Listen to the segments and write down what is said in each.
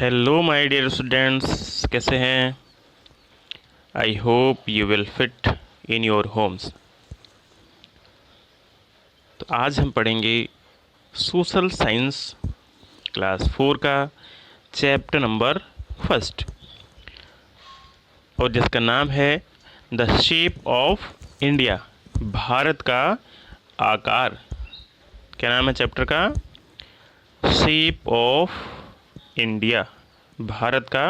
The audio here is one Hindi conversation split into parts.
हेलो माय डियर स्टूडेंट्स, कैसे हैं? I hope you will fit in your homes. तो आज हम पढ़ेंगे सोशल साइंस क्लास 4 का चैप्टर नंबर फर्स्ट, और जिसका नाम है the shape of India, Bharat का आकार। क्या नाम है चैप्टर का? शेप ऑफ इंडिया, भारत का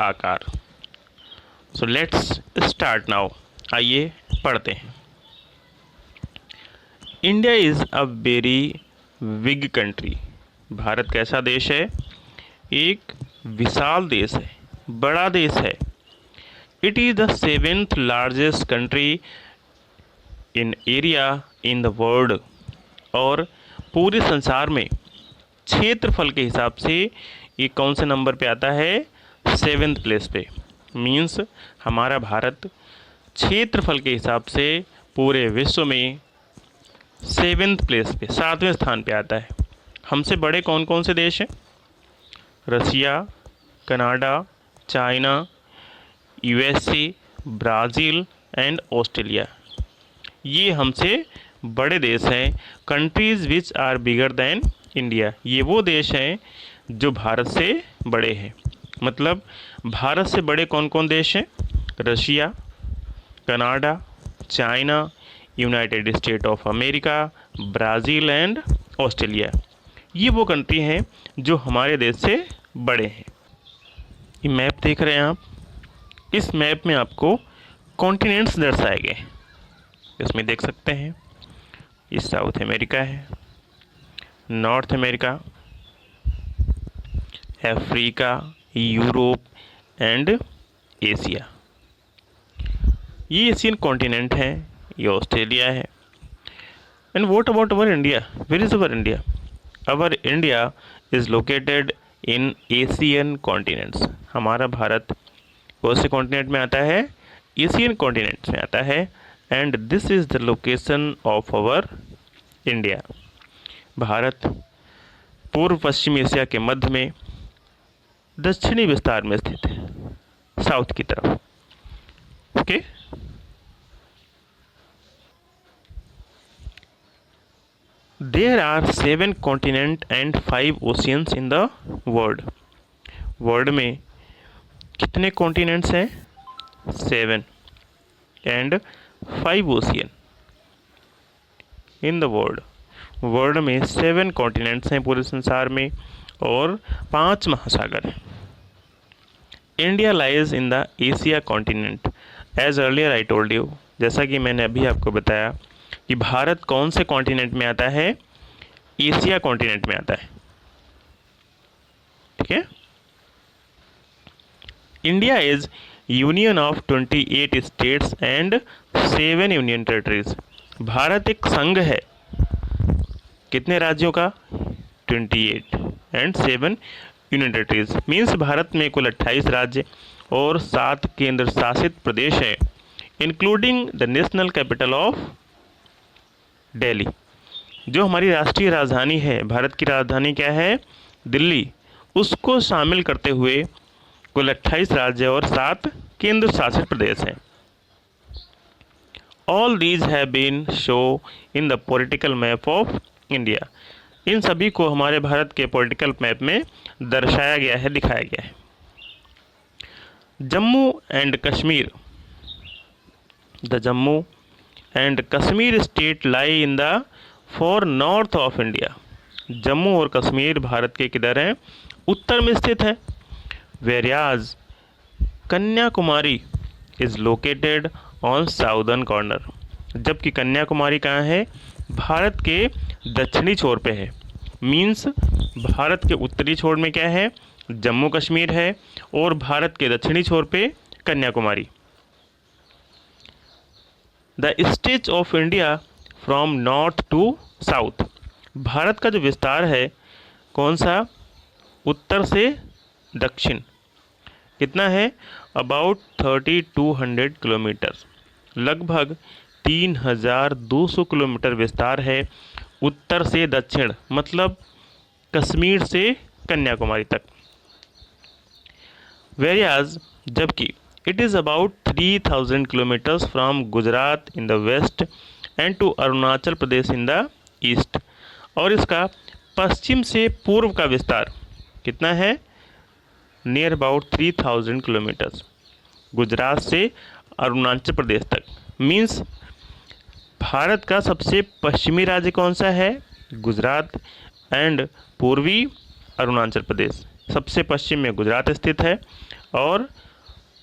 आकार। So let's start now. आइए पढ़ते हैं। India is a very big country. Bharat कैसा देश है? एक विशाल देश है, बड़ा देश है। It is the 7th largest country in area in the world. और पूरे संसार में क्षेत्रफल के हिसाब से ये कौन से नंबर पे आता है? 7th प्लेस पे। मीन्स हमारा भारत क्षेत्रफल के हिसाब से पूरे विश्व में 7th प्लेस पे, 7वें स्थान पे आता है। हमसे बड़े कौन कौन से देश हैं? Russia, Canada, China, USA, Brazil and Australia. ये हमसे बड़े देश हैं। Countries which are bigger than India, ये वो देश हैं जो भारत से बड़े हैं। मतलब भारत से बड़े कौन कौन देश हैं? Russia, Canada, China, United state of America, Brazil and Australia. ये वो कंट्री हैं जो हमारे देश से बड़े हैं। ये मैप देख रहे हैं आप? इस मैप में आपको कॉन्टिनेंट्स दर्शाए गए। इसमें देख सकते हैं, ये साउथ अमेरिका है, North America, Africa, Europe and Asia. ये एशियन कॉन्टिनेंट है, ये ऑस्ट्रेलिया है। And what about our India? Where is our India? Our India is located in Asian continents. हमारा भारत कौन से कॉन्टिनेंट में आता है? एशियन कॉन्टिनेंट में आता है। And this is the location of our India. Bharat पूर्व पश्चिम एशिया के मध्य में दक्षिणी विस्तार में स्थित है, साउथ की तरफ। Okay. There are 7 continent and 5 oceans in the world. World में कितने कॉन्टिनेंट्स हैं? 7 and 5 ocean in the world. World में 7 कॉन्टिनेंट्स हैं पूरे संसार में, और 5 महासागर हैं। India lies in the Asia continent. As earlier I told you, जैसा कि मैंने अभी आपको बताया कि भारत कौन से कॉन्टिनेंट में आता है? एशिया कॉन्टिनेंट में आता है। ठीक है। India is union of 28 states and 7 union territories. Bharat एक संघ है। कितने राज्यों का? 28 and 7 union territories. Means Bharat में कुल 28 राज्य और 7 केंद्र शासित प्रदेश हैं, including the national capital of Delhi. जो हमारी राष्ट्रीय राजधानी है, भारत की राजधानी क्या है? दिल्ली। उसको शामिल करते हुए कुल 28 राज्य और 7 केंद्र शासित प्रदेश हैं। All these have been show in the political map of India. इन सभी को हमारे भारत के पॉलिटिकल मैप में दर्शाया गया है, दिखाया गया है। Jammu and Kashmir, the Jammu and Kashmir state lie in the for north of India. Jammu और कश्मीर भारत के किधर हैं? उत्तर में स्थित है। Whereas Kanyakumari is located on southern corner. जबकि कन्याकुमारी कहाँ है? भारत के दक्षिणी छोर पे है। मीन्स भारत के उत्तरी छोर में क्या है? जम्मू कश्मीर है, और भारत के दक्षिणी छोर पे Kanyakumari. The stretch of India from north to south. Bharat का जो विस्तार है, कौन सा? उत्तर से दक्षिण। कितना है? About 3200 kilometre. लगभग 3200 किलोमीटर विस्तार है उत्तर से दक्षिण, मतलब कश्मीर से कन्याकुमारी तक। वेरियाज जबकि it is about 3000 kilometres from Gujarat in the west and to Arunachal Pradesh in the east. और इसका पश्चिम से पूर्व का विस्तार कितना है, नियर अबाउट 3000 किलोमीटर्स, गुजरात से अरुणाचल प्रदेश तक। मीन्स भारत का सबसे पश्चिमी राज्य कौन सा है, गुजरात, एंड पूर्वी अरुणाचल प्रदेश। सबसे पश्चिम में गुजरात स्थित है और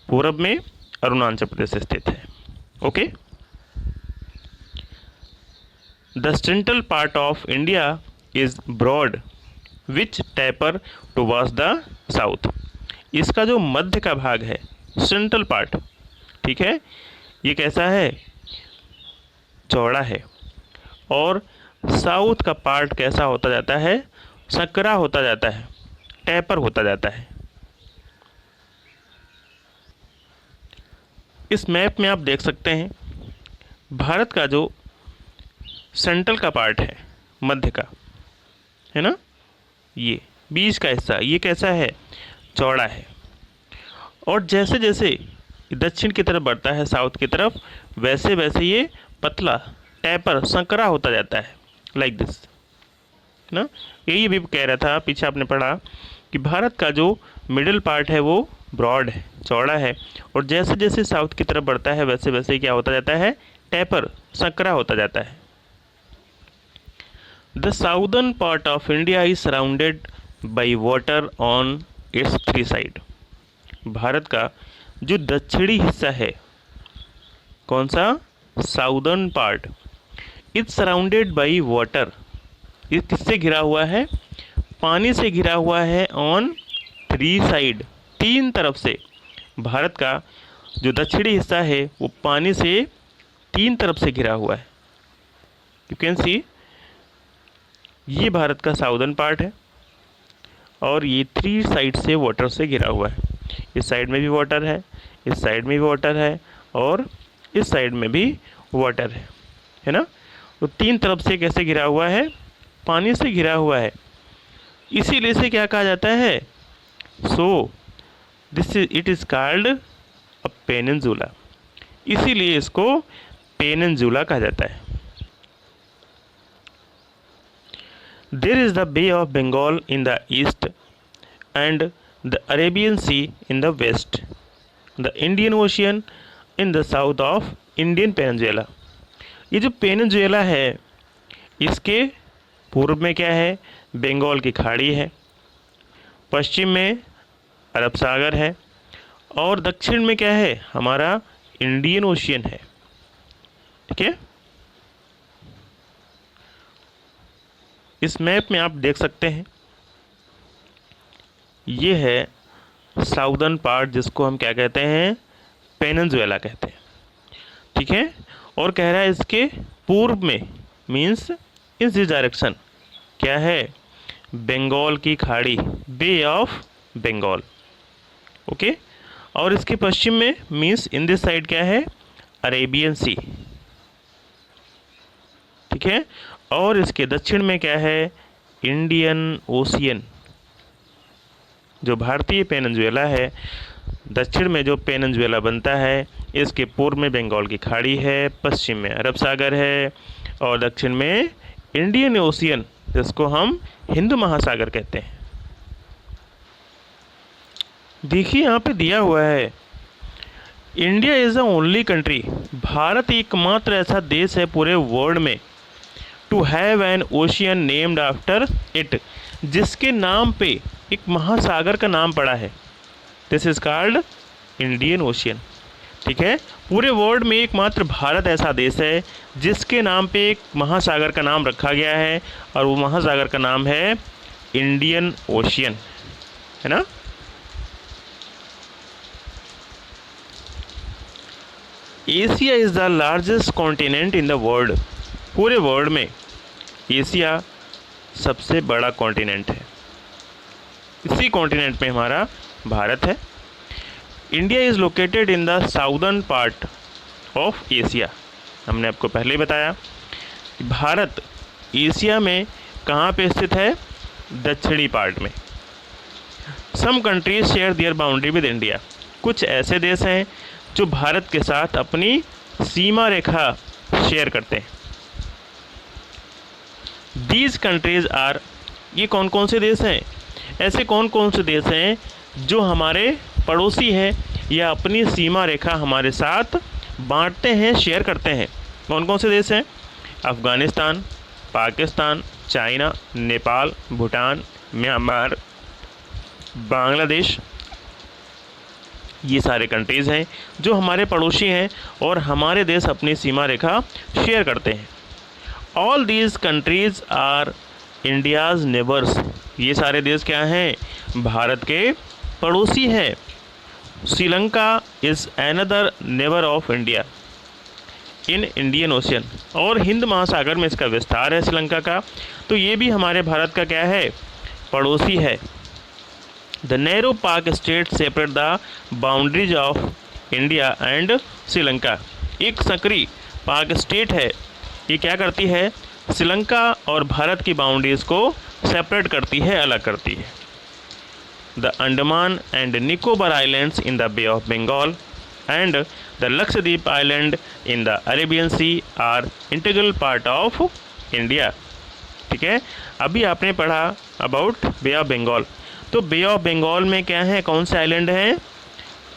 पूर्व में अरुणाचल प्रदेश स्थित है। Okay. The central part of India is broad which taper towards the south. इसका जो मध्य का भाग है, सेंट्रल पार्ट, ठीक है, ये कैसा है, चौड़ा है। और साउथ का पार्ट कैसा होता जाता है, संकरा होता जाता है, टैपर होता जाता है। इस मैप में आप देख सकते हैं भारत का जो सेंट्रल का पार्ट है, मध्य का, है ना, ये बीच का हिस्सा, ये कैसा है, चौड़ा है। और जैसे जैसे दक्षिण की तरफ बढ़ता है, साउथ की तरफ, वैसे वैसे ये पतला, टैपर, संकरा होता जाता है, लाइक दिस, है ना। यही भी कह रहा था, पीछे आपने पढ़ा कि भारत का जो मिडिल पार्ट है वो ब्रॉड है, चौड़ा है, और जैसे जैसे साउथ की तरफ बढ़ता है वैसे वैसे क्या होता जाता है, टैपर, संकरा होता जाता है। The southern part of India is surrounded by water on it's 3 side. Bharat का जो दक्षिणी हिस्सा है, कौन सा, southern part, is surrounded by water, ये किससे घिरा हुआ है, पानी से घिरा हुआ है, ऑन 3 साइड, 3 तरफ से। भारत का जो दक्षिणी हिस्सा है वो पानी से 3 तरफ से घिरा हुआ है। यू कैन सी, ये भारत का साउदर्न पार्ट है और ये 3 साइड से वाटर से घिरा हुआ है। इस साइड में भी वाटर है, इस साइड में भी वाटर है, और इस साइड में भी वाटर है ना। तो 3 तरफ से कैसे घिरा हुआ है, पानी से घिरा हुआ है। इसीलिए इसे क्या कहा जाता है, so this is it is called a peninsula. इसीलिए इसको पेनिनसुला कहा जाता है। There is the Bay of Bengal in the east and the Arabian Sea in the west, the Indian Ocean in the south of Indian peninsula. ये जो पेनिनसुला है, इसके पूर्व में क्या है, बंगाल की खाड़ी है, पश्चिम में अरब सागर है, और दक्षिण में क्या है, हमारा इंडियन ओशियन है। ठीक है, इस मैप में आप देख सकते हैं, ये है साउदर्न पार्ट, जिसको हम क्या कहते हैं, पेनिनसुला कहते हैं। ठीक है, और कह रहा है इसके पूर्व में, मीन्स इन दिस डायरेक्शन, क्या है, बंगाल की खाड़ी, बे ऑफ बंगाल। ओके, और इसके पश्चिम में, मीन्स इन दिस साइड, क्या है, अरेबियन सी। ठीक है, और इसके दक्षिण में क्या है, इंडियन ओशियन। जो भारतीय पेनिनसुला है, दक्षिण में जो पेनिनसुला बनता है, इसके पूर्व में बंगाल की खाड़ी है, पश्चिम में अरब सागर है, और दक्षिण में इंडियन ओशियन, जिसको हम हिंद महासागर कहते हैं। देखिए यहाँ पे दिया हुआ है, India is the only country, Bharat एकमात्र ऐसा देश है पूरे वर्ल्ड में, to have an ocean named after it, जिसके नाम पे एक महासागर का नाम पड़ा है। This is called Indian Ocean. ठीक है, पूरे वर्ल्ड में एकमात्र भारत ऐसा देश है जिसके नाम पे एक महासागर का नाम रखा गया है, और वो महासागर का नाम है इंडियन ओशियन, है ना। Asia is the largest continent in the world. पूरे वर्ल्ड में एशिया सबसे बड़ा कॉन्टिनेंट है। इसी कॉन्टिनेंट में हमारा भारत है। India is located in the southern part of Asia. हमने आपको पहले बताया कि भारत एशिया में कहाँ पे स्थित है, दक्षिणी पार्ट में। Some countries share their boundary with India. कुछ ऐसे देश हैं जो भारत के साथ अपनी सीमा रेखा शेयर करते हैं। दीज कंट्रीज आर, ये कौन कौन से देश हैं? ऐसे कौन कौन से देश हैं जो हमारे पड़ोसी हैं या अपनी सीमा रेखा हमारे साथ बांटते हैं, शेयर करते हैं? कौन कौन से देश हैं? Afghanistan, Pakistan, China, Nepal, Bhutan, Myanmar, Bangladesh. ये सारे कंट्रीज़ हैं जो हमारे पड़ोसी हैं और हमारे देश अपनी सीमा रेखा शेयर करते हैं। All these countries are India's neighbours. ये सारे देश क्या हैं? भारत के पड़ोसी हैं। Sri Lanka is another neighbour of India in Indian Ocean. और हिंद महासागर में इसका विस्तार है श्रीलंका का, तो ये भी हमारे भारत का क्या है? पड़ोसी है। द नैरो पाक state separate the boundaries of India and Sri Lanka. एक सकरी पाक स्टेट है, ये क्या करती है? श्रीलंका और भारत की बाउंड्रीज़ को सेपरेट करती है, अलग करती है। The Andaman and Nicobar islands in the Bay of Bengal and the Lakshadweep island in the Arabian Sea are integral part of India. ठीक है, अभी आपने पढ़ा अबाउट बे ऑफ बंगाल। तो बे ऑफ बंगाल में क्या है? कौन से आइलैंड हैं?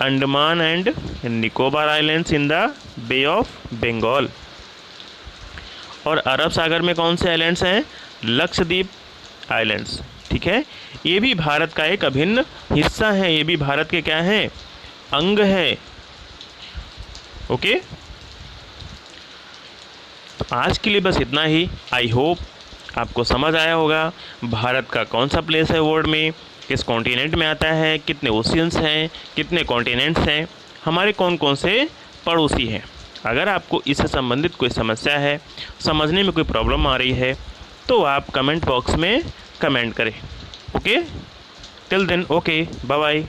Andaman and Nicobar islands in the Bay of Bengal. और अरब सागर में कौन से आइलैंड्स हैं? लक्षद्वीप आइलैंड्स। ठीक है, ये भी भारत का एक अभिन्न हिस्सा है, ये भी भारत के क्या हैं? अंग है। ओके, तो आज के लिए बस इतना ही। आई होप आपको समझ आया होगा भारत का कौन सा प्लेस है वर्ल्ड में, किस कॉन्टिनेंट में आता है, कितने ओशियंस हैं, कितने कॉन्टिनेंट्स हैं, हमारे कौन कौन से पड़ोसी हैं। अगर आपको इससे संबंधित कोई समस्या है, समझने में कोई प्रॉब्लम आ रही है, तो आप कमेंट बॉक्स में कमेंट करें। Okay, till then, okay, bye bye.